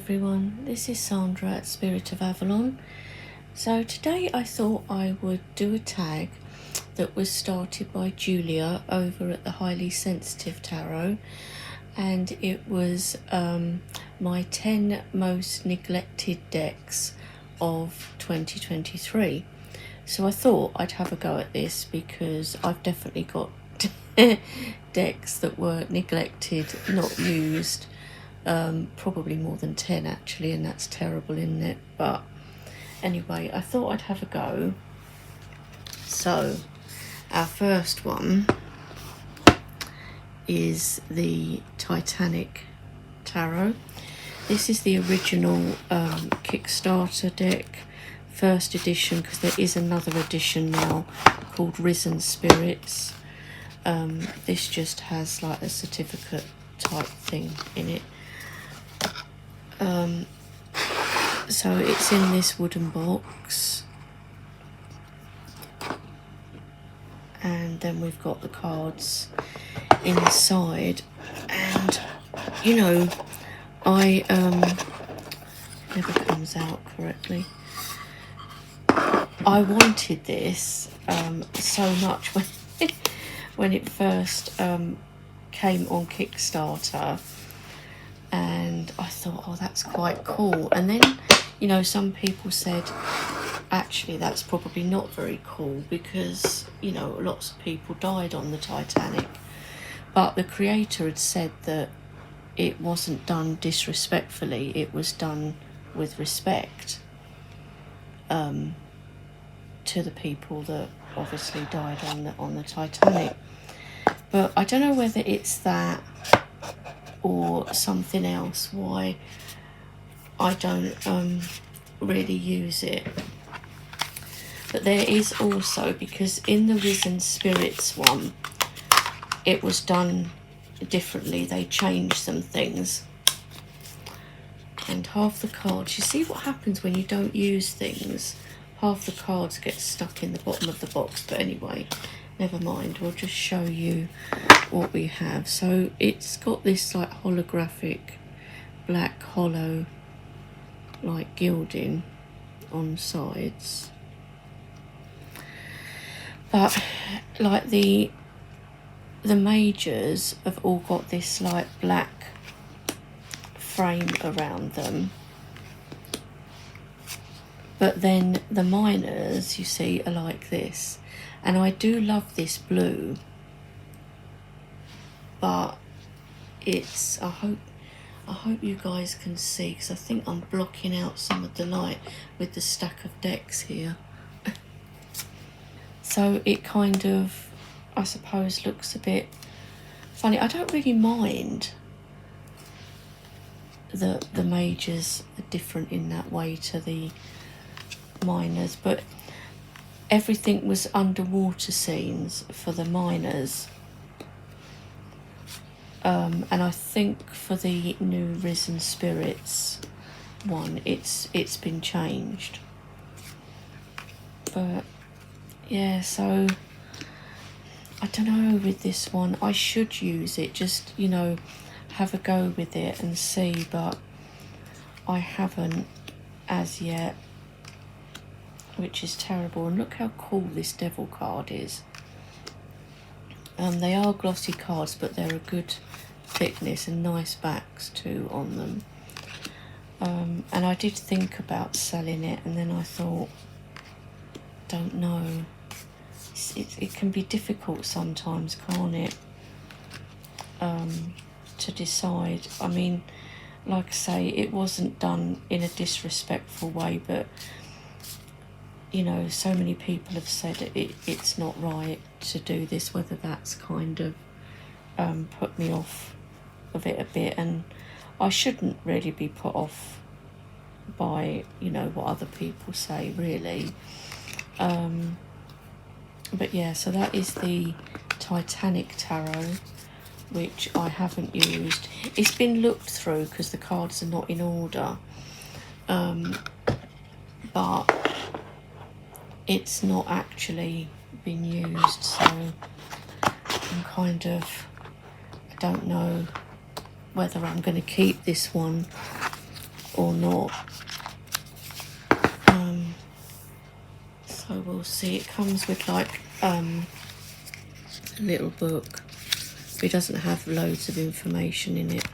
everyone, this is Sandra at Spirit of Avalon. So today I thought I would do a tag that was started by Julia over at the Highly Sensitive Tarot, and it was my 10 most neglected decks of 2023. So I thought I'd have a go at this because I've definitely got decks that were neglected, not used, probably more than 10 actually, and that's terrible, isn't it? But anyway, I thought I'd have a go. So our first one is the Titanic Tarot. This is the original Kickstarter deck, first edition, because there is another edition now called Risen Spirits. This just has like a certificate type thing in it. So it's in this wooden box, and then we've got the cards inside, and you know, I never comes out correctly. I wanted this so much when it first came on Kickstarter, and I thought, oh, that's quite cool. And then, you know, some people said actually that's probably not very cool because, you know, lots of people died on the Titanic, but the creator had said that it wasn't done disrespectfully, it was done with respect to the people that obviously died on the Titanic. But I don't know whether it's that or something else why I don't really use it. But there is also, because in the Risen Spirits one it was done differently, they changed some things, and half the cards, you see what happens when you don't use things, half the cards get stuck in the bottom of the box. But anyway, never mind, we'll just show you what we have. So it's got this like holographic black hollow like gilding on sides, but like the majors have all got this like black frame around them, but then the minors, you see, are like this. And I do love this blue, but it's, I hope you guys can see, because I think I'm blocking out some of the light with the stack of decks here. So it kind of, I suppose, looks a bit funny. I don't really mind the majors are different in that way to the minors, but everything was underwater scenes for the minors, and I think for the new Risen Spirits one it's been changed. But yeah, so I don't know with this one, I should use it, just, you know, have a go with it and see, but I haven't as yet, which is terrible. And look how cool this devil card is. They are glossy cards, but they're a good thickness and nice backs too on them. And I did think about selling it, and then I thought, don't know. It can be difficult sometimes, can't it? To decide. I mean, like I say, it wasn't done in a disrespectful way, but you know, so many people have said it's not right to do this, whether that's kind of put me off of it a bit. And I shouldn't really be put off by, you know, what other people say, really. But yeah, so that is the Titanic Tarot, which I haven't used. It's been looked through because the cards are not in order, but it's not actually been used, so I'm kind of, I don't know whether I'm going to keep this one or not. So we'll see. It comes with like a little book. It doesn't have loads of information in it,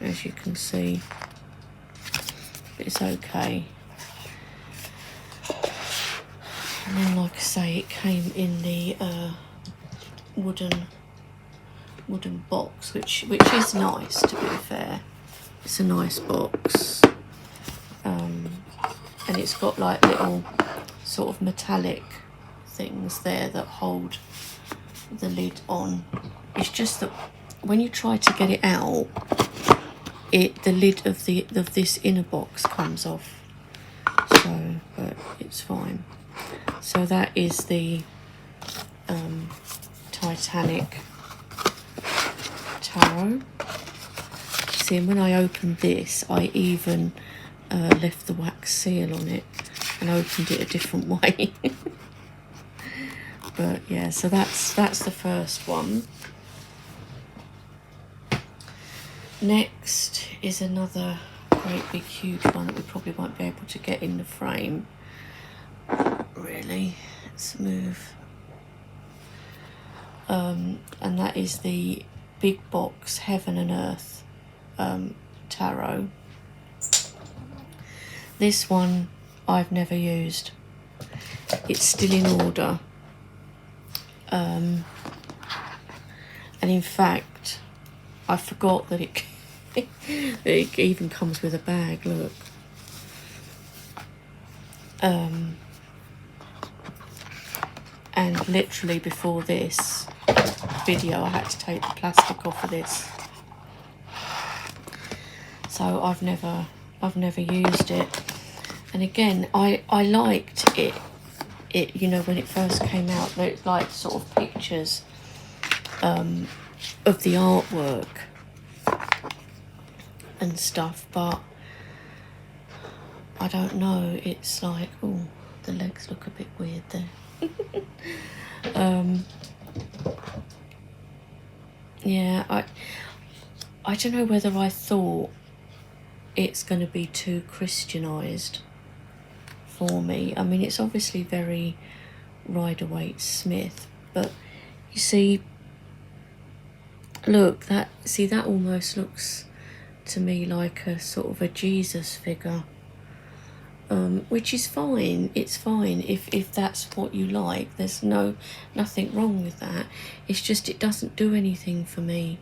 as you can see. But it's okay. And then, like I say, it came in the wooden box, which is nice, to be fair. It's a nice box. And it's got like little sort of metallic things there that hold the lid on. It's just that when you try to get it out, the lid of this inner box comes off. So, but it's fine. So that is the Titanic Tarot. See, and when I opened this, I even left the wax seal on it and opened it a different way. But yeah, so that's the first one. Next is another great big huge one that we probably won't be able to get in the frame. Really, let's move. And that is the big box Heaven and Earth Tarot. This one I've never used. It's still in order. And in fact, I forgot that it it even comes with a bag, look. And literally before this video I had to take the plastic off of this. So I've never used it. And again, I liked it, you know, when it first came out, there's like sort of pictures of the artwork and stuff, but I don't know, it's like, oh, the legs look a bit weird there. Yeah, I don't know whether I thought it's going to be too Christianised for me. I mean, it's obviously very Rider-Waite-Smith, but you see, look, that almost looks to me like a sort of a Jesus figure, which is fine. It's fine if that's what you like. There's nothing wrong with that. It's just it doesn't do anything for me.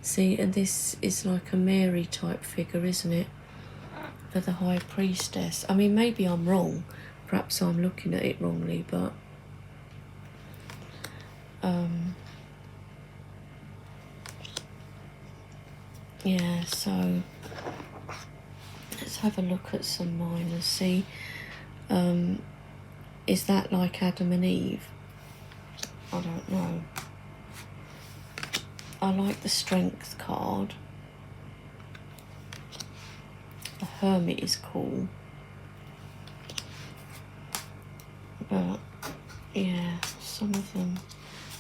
See, and this is like a Mary type figure, isn't it? For the High Priestess. I mean, maybe I'm wrong. Perhaps I'm looking at it wrongly, but yeah, so let's have a look at some minors. See, is that like Adam and Eve? I don't know. I like the Strength card. The Hermit is cool. But yeah, some of them,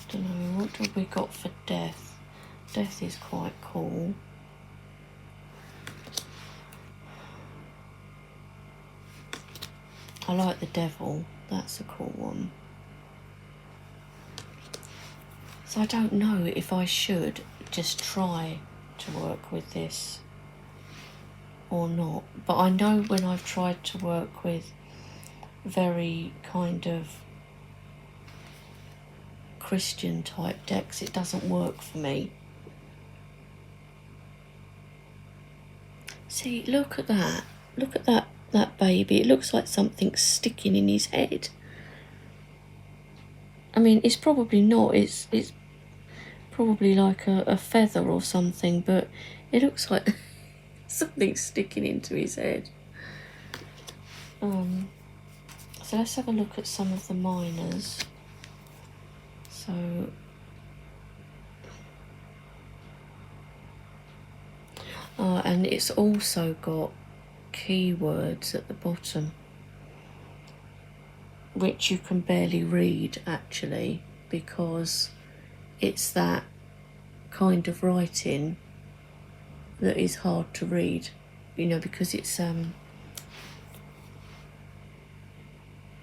don't know, what have we got for Death? Death is quite cool. I like the Devil, that's a cool one. So I don't know if I should just try to work with this or not. But I know when I've tried to work with very kind of Christian type decks, it doesn't work for me. See, look at that. Look at that baby. It looks like something's sticking in his head. I mean, it's probably not. It's probably like a feather or something, but it looks like something sticking into his head. So let's have a look at some of the minors. So and it's also got keywords at the bottom, which you can barely read actually, because it's that kind of writing that is hard to read. you know, because it's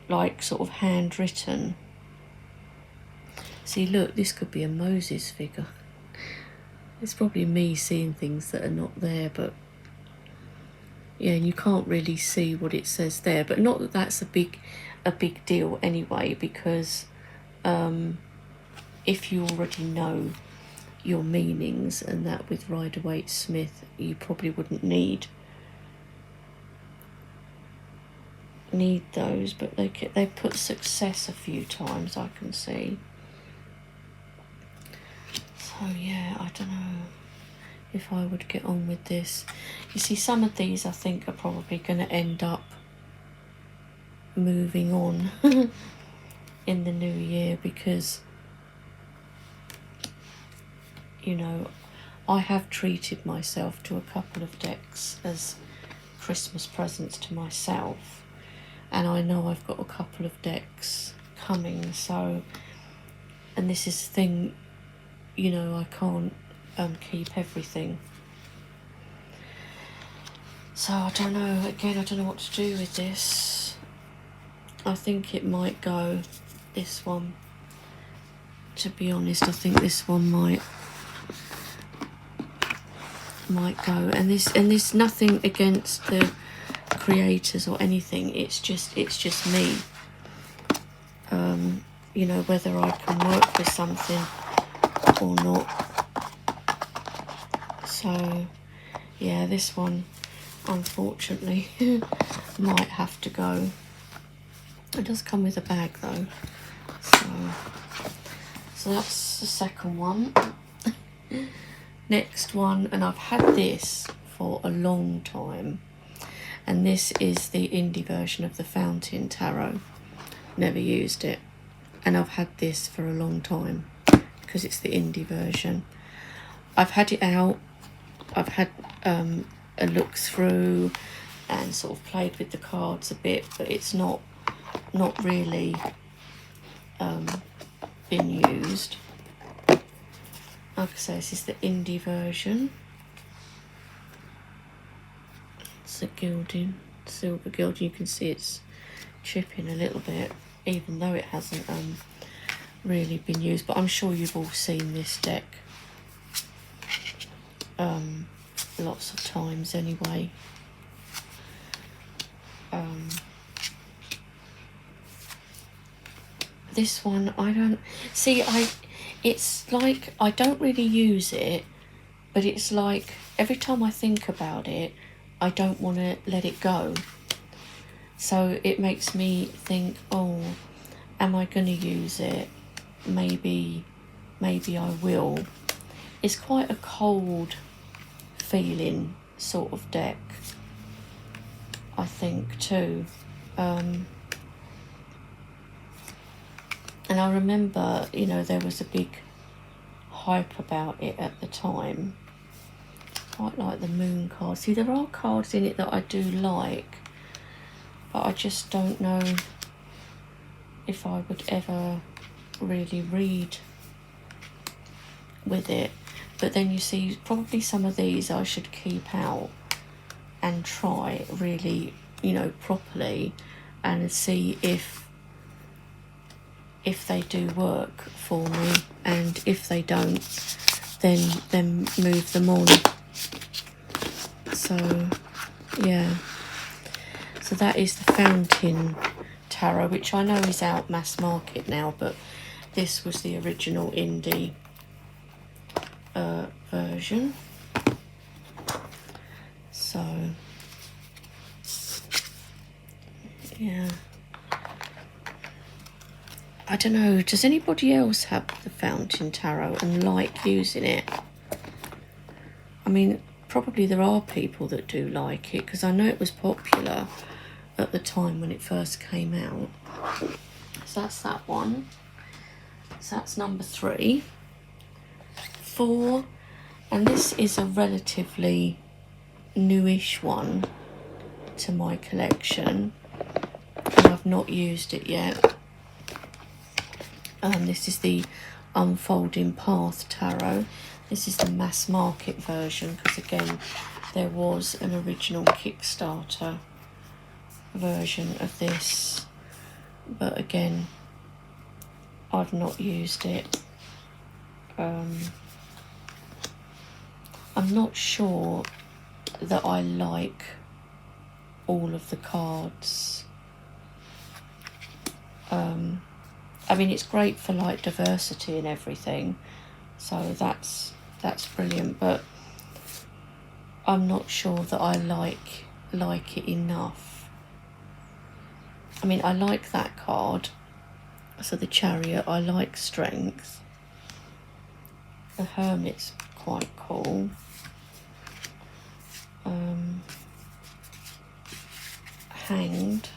like sort of handwritten. See, look, this could be a Moses figure. It's probably me seeing things that are not there, but yeah, and you can't really see what it says there. But not that that's a big deal anyway, because if you already know your meanings, and that with Rider-Waite-Smith, you probably wouldn't need those. But they put success a few times, I can see. So yeah, I don't know if I would get on with this. You see, some of these I think are probably going to end up moving on in the new year, because, you know, I have treated myself to a couple of decks as Christmas presents to myself, and I know I've got a couple of decks coming. So, and this is the thing, you know, I can't keep everything. So I don't know, again, I don't know what to do with this. I think it might go, this one. To be honest, I think this one might go. And there's nothing against the creators or anything. It's just me. You know, whether I can work with something or not. So yeah, this one unfortunately might have to go. It does come with a bag though, so that's the second one. Next one, and I've had this for a long time, and this is the indie version of the Fountain Tarot. Never used it, and I've had this for a long time because it's the indie version. I've had it out, I've had a look through and sort of played with the cards a bit, but it's not really been used. Like I say, this is the indie version. It's a gilding, silver gilding. You can see it's chipping a little bit, even though it hasn't really been used. But I'm sure you've all seen this deck lots of times anyway. This one, I don't see, it's like I don't really use it, but it's like every time I think about it, I don't want to let it go. So it makes me think, oh, am I going to use it? Maybe I will. It's quite a cold feeling sort of deck, I think, too. And I remember, you know, there was a big hype about it at the time. Quite like the moon card. See, there are cards in it that I do like, but I just don't know if I would ever really read with it. But then you see, probably some of these I should keep out and try really, you know, properly, and see if they do work for me, and if they don't, then move them on. So yeah, so that is the Fountain Tarot, which I know is out mass market now, but this was the original indie version. So yeah, I don't know, does anybody else have the Fountain Tarot and like using it? I mean, probably there are people that do like it, because I know it was popular at the time when it first came out. So that's that one. So that's number 3. 4, and this is a relatively newish one to my collection, and I've not used it yet. This is the Unfolding Path Tarot. This is the mass market version, because again, there was an original Kickstarter version of this, but again, I've not used it. I'm not sure that I like all of the cards. I mean, it's great for like diversity and everything, so that's brilliant, but I'm not sure that I like it enough. I mean, I like that card, so the Chariot, I like Strength. The Hermit's quite cool. Hanged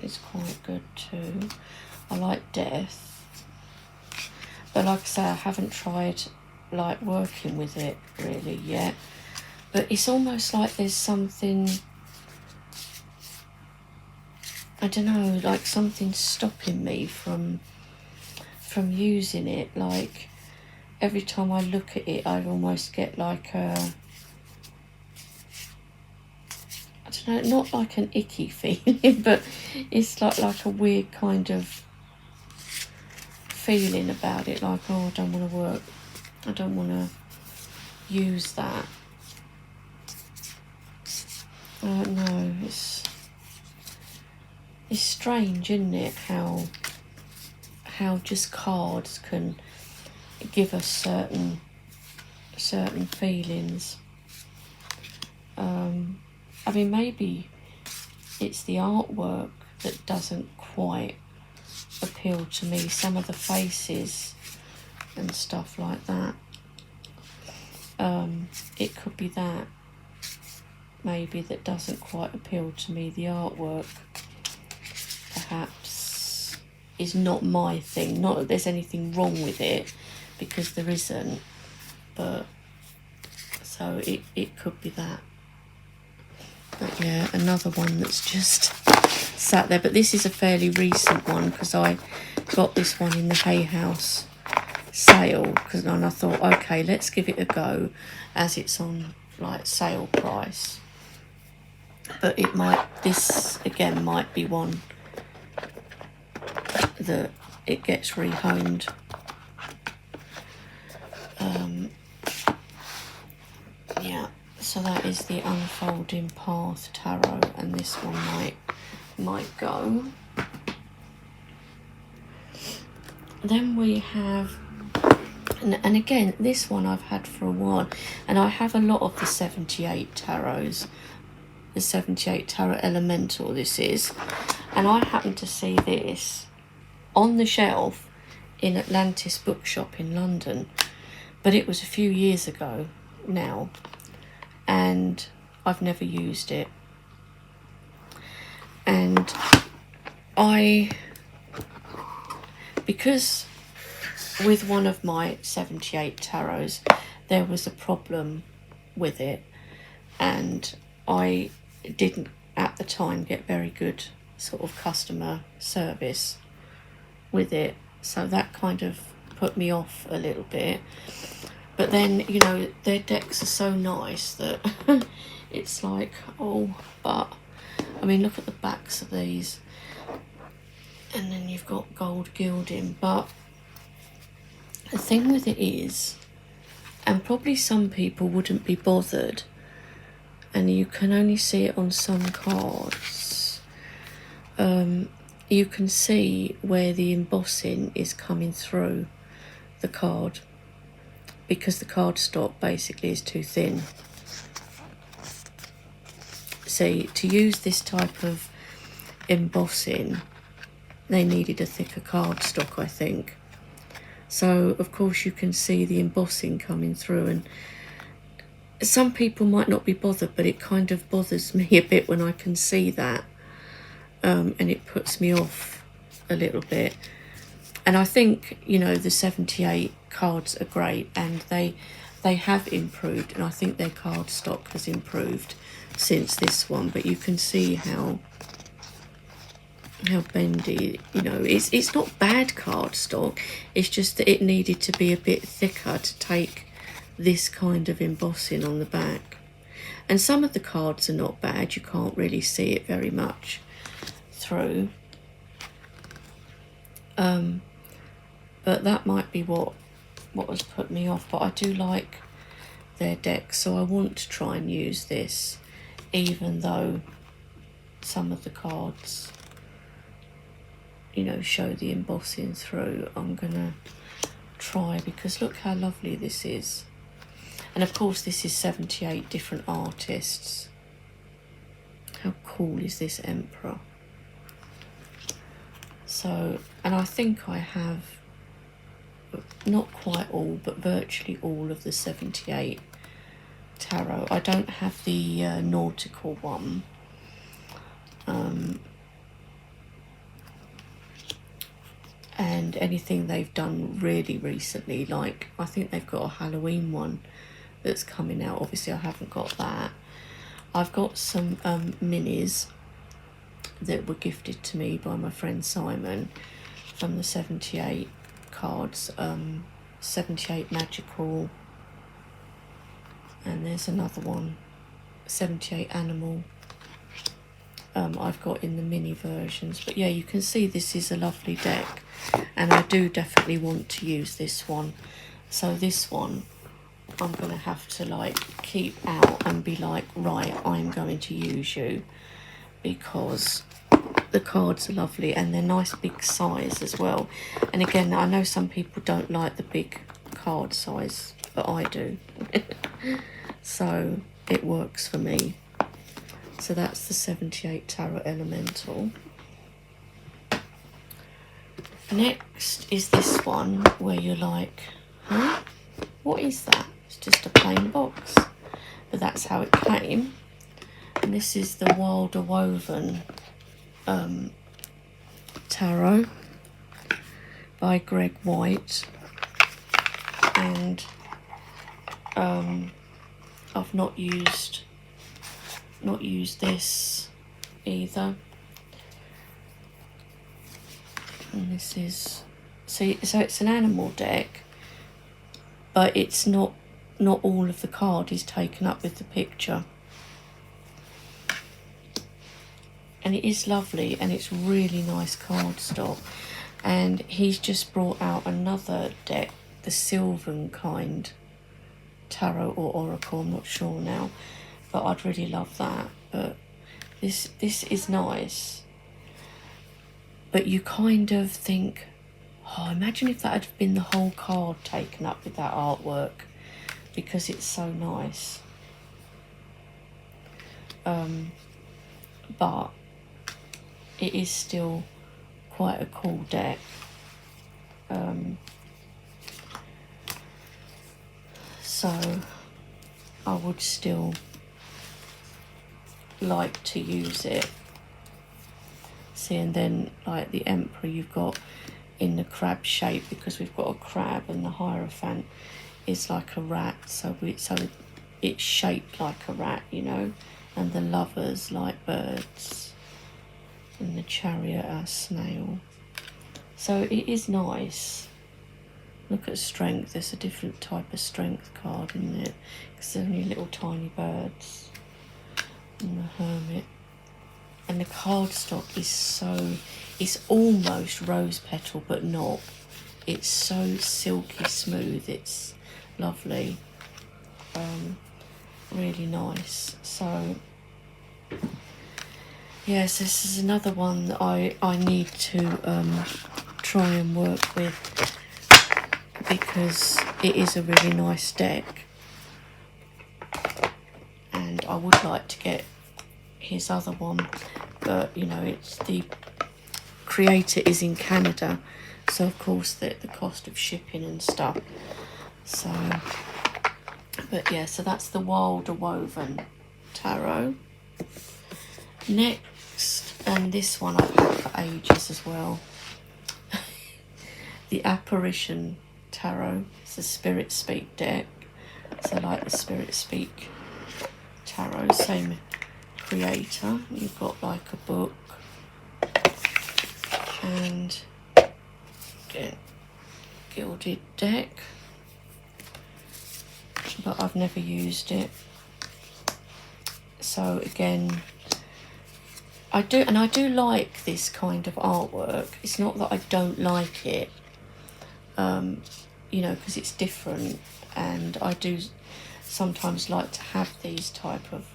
is quite good too. I like Death, but like I say, I haven't tried like working with it really yet, but it's almost like there's something, I don't know, like something stopping me from using it. Like every time I look at it, I almost get like a, I don't know, not like an icky feeling, but it's like a weird kind of feeling about it, like, oh, I don't want to work, I don't want to use that. I don't know, it's strange, isn't it, how just cards can give us certain feelings. I mean, maybe it's the artwork that doesn't quite appeal to me, some of the faces and stuff like that. It could be that maybe that doesn't quite appeal to me. The artwork perhaps is not my thing. Not that there's anything wrong with it, because there isn't, but so it could be that. But yeah, another one that's just sat there, but this is a fairly recent one because I got this one in the Hay House sale, and I thought, okay, let's give it a go as it's on like sale price. But it might, this again might be one that it gets rehomed. Yeah, so that is the Unfolding Path Tarot, and this one might go. Then we have, and again, this one I've had for a while, and I have a lot of the 78 tarots, the 78 Tarot Elemental this is, and I happened to see this on the shelf in Atlantis Bookshop in London, but it was a few years ago now, and I've never used it. And because with one of my 78 tarots there was a problem with it, and I didn't at the time get very good sort of customer service with it, so that kind of put me off a little bit. But then, you know, their decks are so nice that it's like, oh, but I mean, look at the backs of these, and then you've got gold gilding. But the thing with it is, and probably some people wouldn't be bothered, and you can only see it on some cards, you can see where the embossing is coming through the card, because the cardstock basically is too thin. See, to use this type of embossing, they needed a thicker cardstock, I think. So, of course, you can see the embossing coming through, and some people might not be bothered, but it kind of bothers me a bit when I can see that, and it puts me off a little bit. And I think, you know, the 78 cards are great, and they have improved, and I think their cardstock has improved since this one, but you can see how bendy, you know, it's not bad cardstock, it's just that it needed to be a bit thicker to take this kind of embossing on the back. And some of the cards are not bad, you can't really see it very much through. But that might be what has put me off. But I do like their deck, so I want to try and use this, even though some of the cards, you know, show the embossing through. I'm gonna try, because look how lovely this is. And of course this is 78 different artists. How cool is this Emperor? So, and I think I have not quite all, but virtually all of the 78 tarot. I don't have the nautical one. And anything they've done really recently, like I think they've got a Halloween one that's coming out. Obviously I haven't got that. I've got some minis that were gifted to me by my friend Simon from the 78 cards, 78 magical, and there's another one, 78 animal. I've got in the mini versions. But yeah, you can see this is a lovely deck, and I do definitely want to use this one. So this one I'm going to have to like keep out and be like, right, I'm going to use you, because the cards are lovely and they're nice big size as well. And again, I know some people don't like the big card size, but I do. So it works for me. So that's the 78 Tarot Elemental. Next is this one where you're like, huh? What is that? It's just a plain box. But that's how it came. And this is the Wilder Woven Tarot by Greg White. And I've not used this either. And this is, see, so it's an animal deck, but it's not all of the card is taken up with the picture. And it is lovely, and it's really nice cardstock. And he's just brought out another deck, the Sylvan kind tarot or oracle, I'm not sure now, but I'd really love that. But this is nice. But you kind of think, oh, imagine if that had been the whole card taken up with that artwork, because it's so nice. But it is still quite a cool deck. So I would still like to use it. See, and then like the Emperor you've got in the crab shape, because we've got a crab, and the Hierophant is like a rat, so it's shaped like a rat, you know, and the Lovers like birds, and the Chariot a snail. So it is nice. Look at strength, there's a different type of strength card in there, because they're only little tiny birds. And the Hermit. And the cardstock is so, it's almost rose petal, but not. It's so silky smooth, it's lovely. Really nice. So yes, this is another one that I need to try and work with, because it is a really nice deck. And I would like to get his other one, but you know, it's the creator is in Canada, so of course the cost of shipping and stuff. So, but yeah, so that's the Wilder Woven Tarot. Next, and this one I've had for ages as well, the Apparition Tarot. It's a Spirit Speak deck, so like the Spirit Speak Tarot, same creator. You've got like a book, and gilded deck, but I've never used it. So again, I do like this kind of artwork. It's not that I don't like it, you know, because it's different, and I do sometimes like to have these type of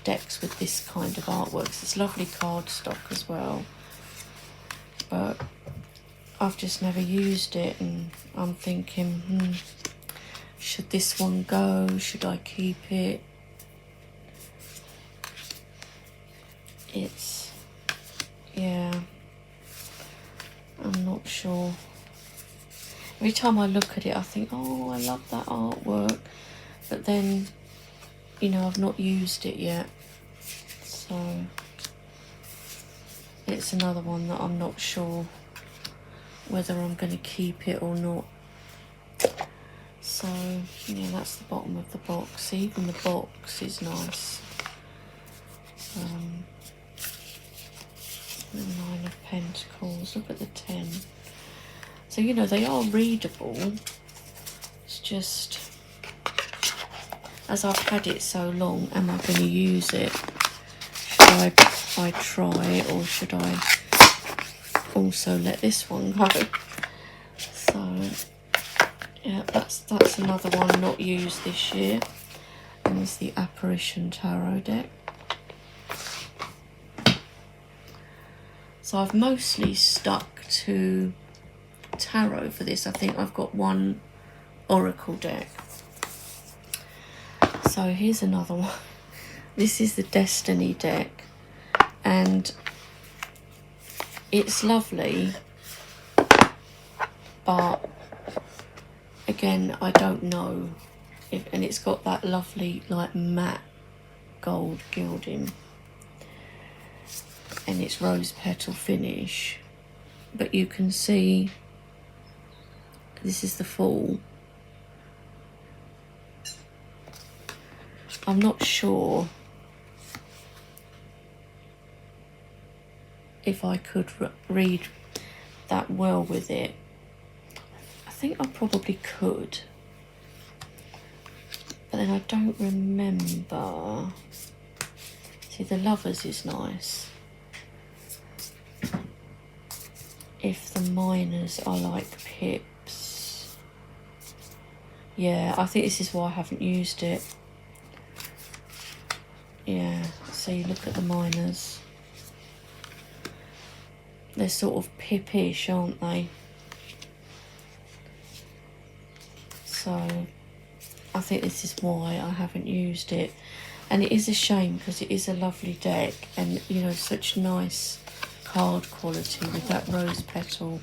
decks with this kind of artwork. It's lovely cardstock as well, but I've just never used it, and I'm thinking, should this one go? Should I keep it? It's, yeah, I'm not sure. Every time I look at it, I think, oh, I love that artwork, but then, you know, I've not used it yet, so it's another one that I'm not sure whether I'm going to keep it or not. So yeah, that's the bottom of the box. Even the box is nice. The 9 of Pentacles, look at the 10. So, you know, they are readable. It's just, as I've had it so long, am I going to use it? Should I try, or should I also let this one go? So yeah, that's another one not used this year, and it's the Apparition Tarot deck. So I've mostly stuck to tarot for this. I think I've got one oracle deck. So here's another one. This is the Destiny deck, and it's lovely, but again, I don't know if, and it's got that lovely like matte gold gilding, and it's rose petal finish, but you can see this is the Fool. I'm not sure if I could read that well with it. I think I probably could, but then I don't remember. See, the Lovers is nice. If the Minors are like pips. Yeah, I think this is why I haven't used it. Yeah, so you look at the Minors. They're sort of pippish, aren't they? So I think this is why I haven't used it. And it is a shame, because it is a lovely deck, and you know, such nice card quality with that rose petal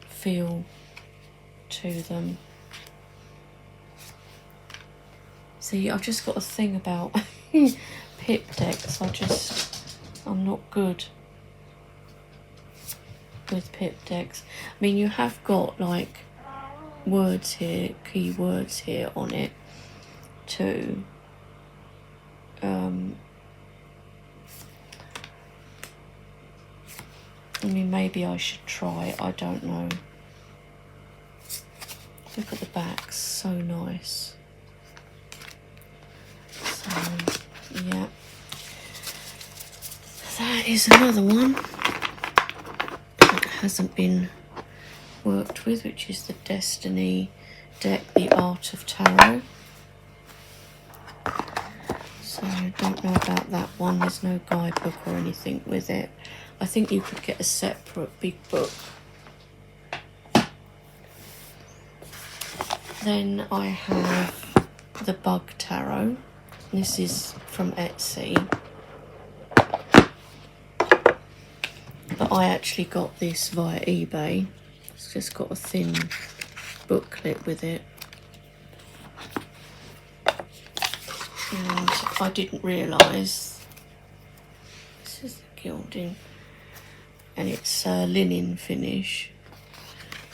feel to them. See, I've just got a thing about pip decks. I'm not good with pip decks. I mean, you have got like words here, key words here on it too. I mean, maybe I should try, I don't know. Look at the back, so nice. So, yeah. That is another one that hasn't been worked with, which is the Destiny deck, the Art of Tarot. So I don't know about that one. There's no guidebook or anything with it. I think you could get a separate big book. Then I have the Bug Tarot. This is from Etsy. But I actually got this via eBay. It's just got a thin booklet with it. And I didn't realise, this is the gilding, and it's a linen finish,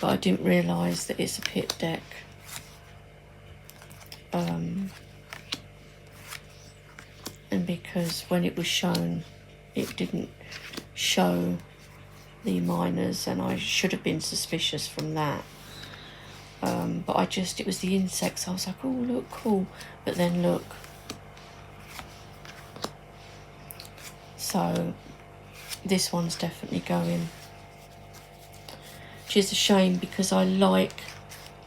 but I didn't realise that it's a pip deck. And because when it was shown, it didn't show the minors, and I should have been suspicious from that. but it was the insects. I was like, oh, look, cool. But then look. So this one's definitely going. Which is a shame because I like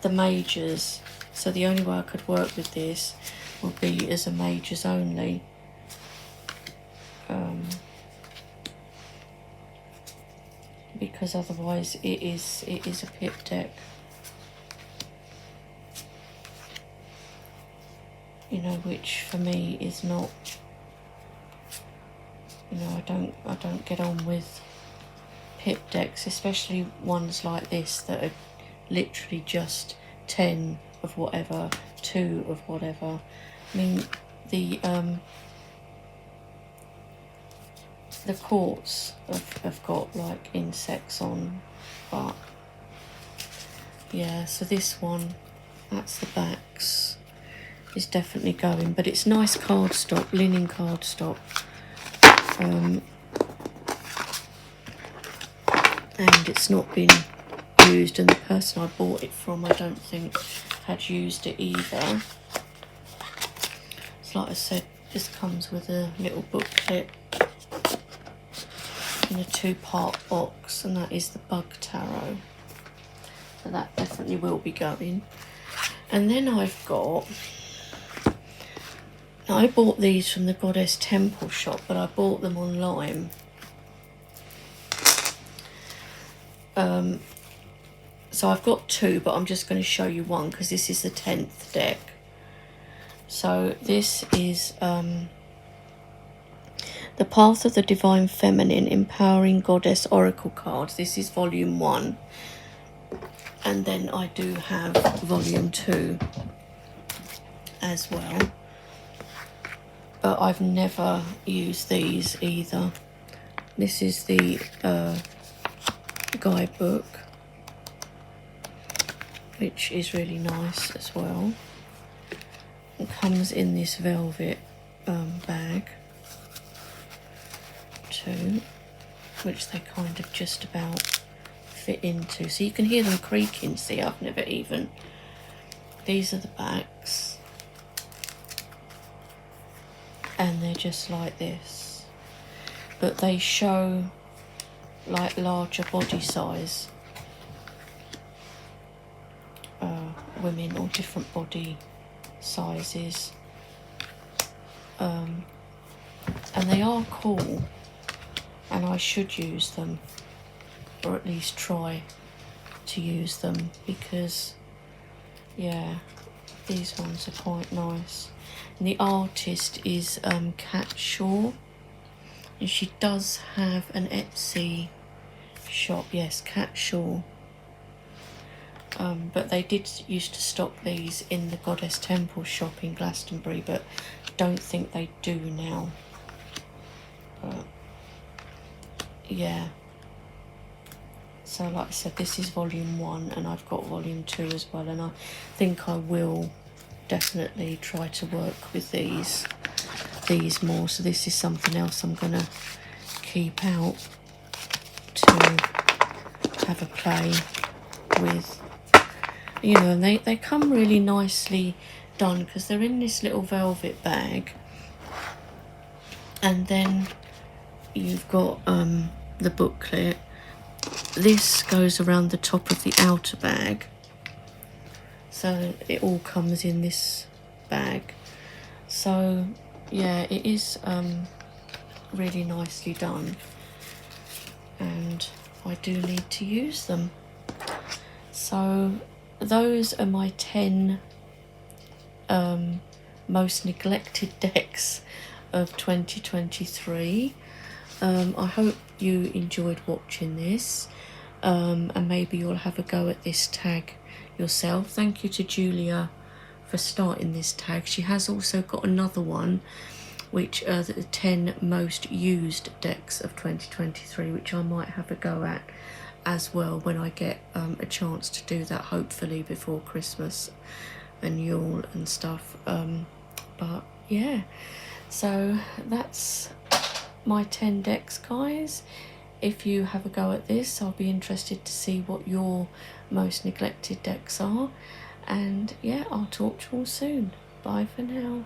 the majors. So the only way I could work with this would be as a majors only. Because otherwise it is a pip deck. You know, which for me is not, you know, I don't get on with pip decks, especially ones like this that are literally just 10 of whatever, 2 of whatever. I mean, the quartz have got like insects on, but yeah, so this one, that's the backs, is definitely going, but it's nice cardstock, linen cardstock, and it's not been used, and the person I bought it from I don't think had used it either. So like I said, this comes with a little booklet in a 2-part box, and that is the Bug Tarot, so that definitely will be going. And then I've got, I bought these from the Goddess Temple shop, but I bought them online. So I've got 2, but I'm just going to show you one because this is the 10th deck. So this is The Path of the Divine Feminine, Empowering Goddess Oracle cards. This is volume 1. And then I do have volume 2 as well. But I've never used these either. This is the guidebook, which is really nice as well. It comes in this velvet bag too, which they kind of just about fit into. So you can hear them creaking. See, I've never even... These are the backs. And they're just like this. But they show like larger body size women, or different body sizes, and they are cool, and I should use them, or at least try to use them, because yeah, these ones are quite nice. And the artist is Kat Shaw, and she does have an Etsy shop. Yes, Kat Shaw. But they did used to stock these in the Goddess Temple shop in Glastonbury, but don't think they do now. But yeah, so like I said, this is volume 1, and I've got volume 2 as well, and I think I will definitely try to work with these more. So this is something else I'm gonna keep out to have a play with. You know, and they come really nicely done, because they're in this little velvet bag, and then you've got the booklet. This goes around the top of the outer bag, so it all comes in this bag. So yeah, it is really nicely done, and I do need to use them. So those are my 10 most neglected decks of 2023. I hope you enjoyed watching this, and maybe you'll have a go at this tag yourself. Thank you to Julia for starting this tag. She has also got another one, which are the 10 most used decks of 2023, which I might have a go at as well when I get a chance to do that, hopefully before Christmas and Yule and stuff. But yeah, so that's my 10 decks, guys. if you have a go at this, I'll be interested to see what your most neglected decks are. And yeah, I'll talk to you all soon. Bye for now.